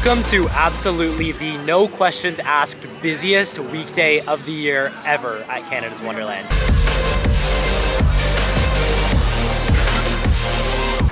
Welcome to absolutely the no questions asked busiest weekday of the year ever at Canada's Wonderland.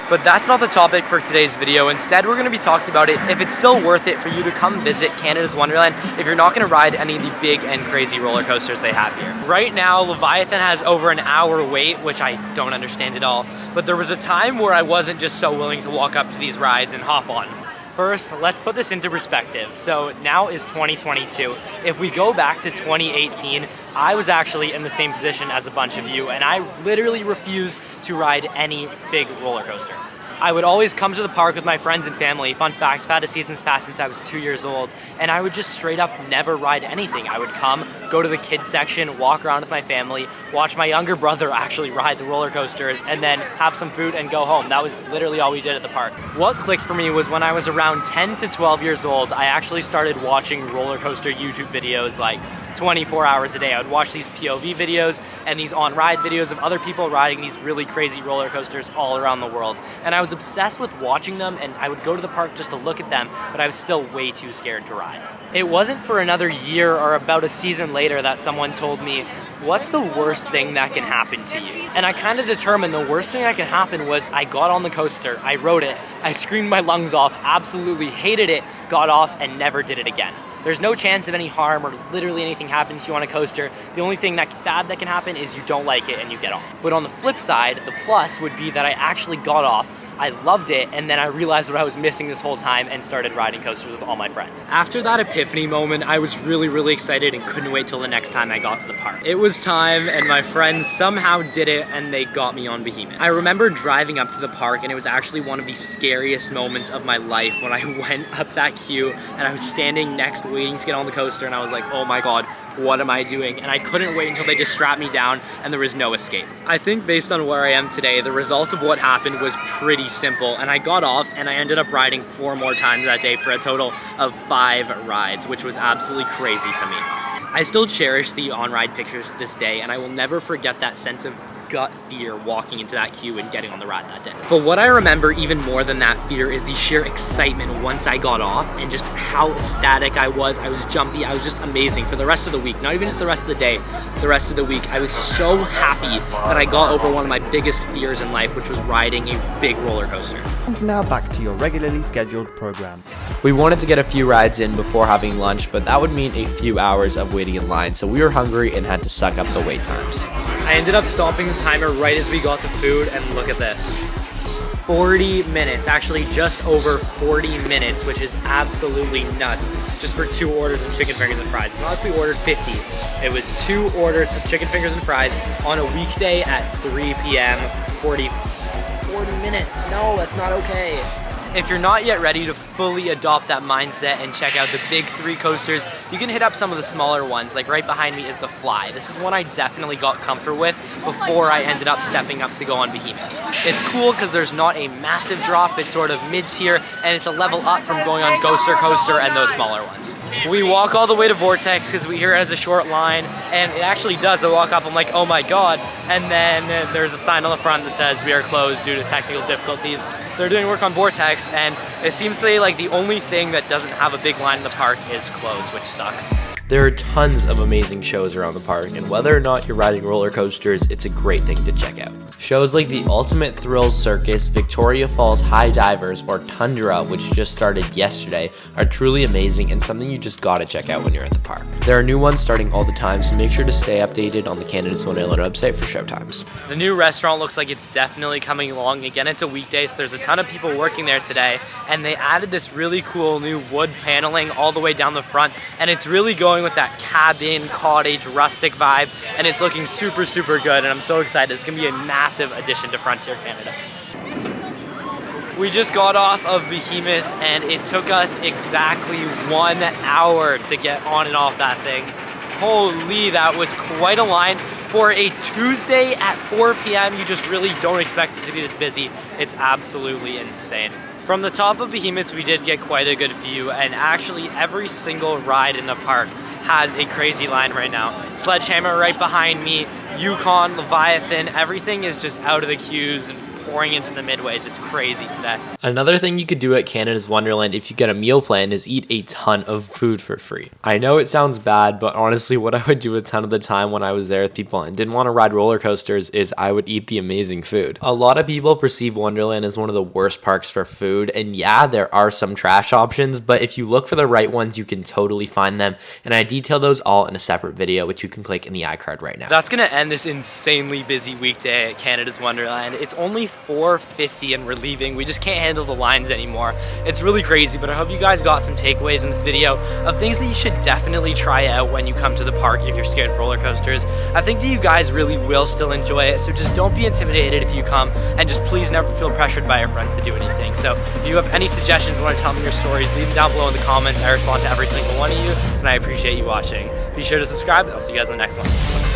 But that's not the topic for today's video. Instead, we're gonna be talking about if it's still worth it for you to come visit Canada's Wonderland if you're not gonna ride any of the big and crazy roller coasters they have here. Right now, Leviathan has over an hour wait, which I don't understand at all. But there was a time where I wasn't just so willing to walk up to these rides and hop on. First, let's put this into perspective. So now is 2022. If we go back to 2018, I was actually in the same position as a bunch of you, and I literally refused to ride any big roller coaster. I would always come to the park with my friends and family. Fun fact, I've had a season's pass since I was 2 years old, and I would just straight up never ride anything. I would come, go to the kids section, walk around with my family, watch my younger brother actually ride the roller coasters, and then have some food and go home. That was literally all we did at the park. What clicked for me was when I was around 10 to 12 years old, I actually started watching roller coaster YouTube videos like 24 hours a day. I would watch these POV videos and these on-ride videos of other people riding these really crazy roller coasters all around the world. And I was obsessed with watching them, and I would go to the park just to look at them, but I was still way too scared to ride. It wasn't for another year or about a season later that someone told me, what's the worst thing that can happen to you? And I kind of determined the worst thing that can happen was I got on the coaster, I rode it, I screamed my lungs off, absolutely hated it, got off, and never did it again. There's no chance of any harm or literally anything happening to you on a coaster. The only thing bad that can happen is you don't like it and you get off. But on the flip side, the plus would be that I actually got off, I loved it, and then I realized what I was missing this whole time and started riding coasters with all my friends. After that epiphany moment, I was really excited and couldn't wait till the next time I got to the park. It was time, and my friends somehow did it, and they got me on Behemoth. I remember driving up to the park, and it was actually one of the scariest moments of my life when I went up that queue, and I was standing next waiting to get on the coaster, and I was like, oh my god, what am I doing? And I couldn't wait until they just strapped me down and there was no escape. I think based on where I am today, the result of what happened was pretty simple, and I got off and I ended up riding 4 more times that day for a total of 5 rides, which was absolutely crazy to me. I still cherish the on-ride pictures to this day, and I will never forget that sense of gut fear walking into that queue and getting on the ride that day. But what I remember even more than that fear is the sheer excitement once I got off and just how ecstatic I was. I was jumpy, I was just amazing for the rest of the week, not even just the rest of the day, the rest of the week. I was so happy that I got over one of my biggest fears in life, which was riding a big roller coaster. And now back to your regularly scheduled program. We wanted to get a few rides in before having lunch, but that would mean a few hours of waiting in line, so we were hungry and had to suck up the wait times. I ended up stopping the timer right as we got the food, and look at this. 40 minutes, actually just over 40 minutes, which is absolutely nuts, just for 2 orders of chicken fingers and fries. It's not like we ordered 50. It was 2 orders of chicken fingers and fries on a weekday at 3 p.m. 40 minutes. No, that's not okay. If you're not yet ready to fully adopt that mindset and check out the big 3 coasters, you can hit up some of the smaller ones. Like right behind me is the Fly. This is one I definitely got comfortable with before I ended up stepping up to go on Behemoth. It's cool because there's not a massive drop, it's sort of mid-tier, and it's a level up from going on Ghoster Coaster and those smaller ones. We walk all the way to Vortex because we hear it has a short line, and it actually does. I walk up, I'm like, oh my god, and then there's a sign on the front that says we are closed due to technical difficulties. So they're doing work on Vortex, and it seems to be like the only thing that doesn't have a big line in the park is closed, which sucks. There are tons of amazing shows around the park, and whether or not you're riding roller coasters, it's a great thing to check out. Shows like the Ultimate Thrills Circus, Victoria Falls High Divers, or Tundra, which just started yesterday, are truly amazing and something you just gotta check out when you're at the park. There are new ones starting all the time, so make sure to stay updated on the Canada's Wonderland website for showtimes. The new restaurant looks like it's definitely coming along. Again, it's a weekday, so there's a ton of people working there today, and they added this really cool new wood paneling all the way down the front, and it's really going with that cabin, cottage, rustic vibe, and it's looking super good, and I'm so excited. It's gonna be a massive addition to Frontier Canada. We just got off of Behemoth, and it took us exactly 1 hour to get on and off that thing. Holy, that was quite a line. For a Tuesday at 4 p.m., you just really don't expect it to be this busy. It's absolutely insane. From the top of Behemoth, we did get quite a good view, and actually every single ride in the park has a crazy line right now. Sledgehammer right behind me, Yukon, Leviathan, everything is just out of the queues and pouring into the midways. It's crazy today. Another thing you could do at Canada's Wonderland if you get a meal plan is eat a ton of food for free. I know it sounds bad, but honestly what I would do a ton of the time when I was there with people and didn't want to ride roller coasters is I would eat the amazing food. A lot of people perceive Wonderland as one of the worst parks for food, and yeah, there are some trash options, but if you look for the right ones, you can totally find them, and I detail those all in a separate video, which you can click in the iCard right now. That's gonna end this insanely busy weekday at Canada's Wonderland. It's only 4:50 and we're leaving. We just can't handle the lines anymore. It's really crazy, but I hope you guys got some takeaways in this video of things that you should definitely try out when you come to the park if you're scared of roller coasters. I think that you guys really will still enjoy it, so just don't be intimidated if you come, and just please never feel pressured by your friends to do anything. So if you have any suggestions, want to tell me your stories, leave them down below in the comments. I respond to every single one of you, and I appreciate you watching. Be sure to subscribe, and I'll see you guys in the next one.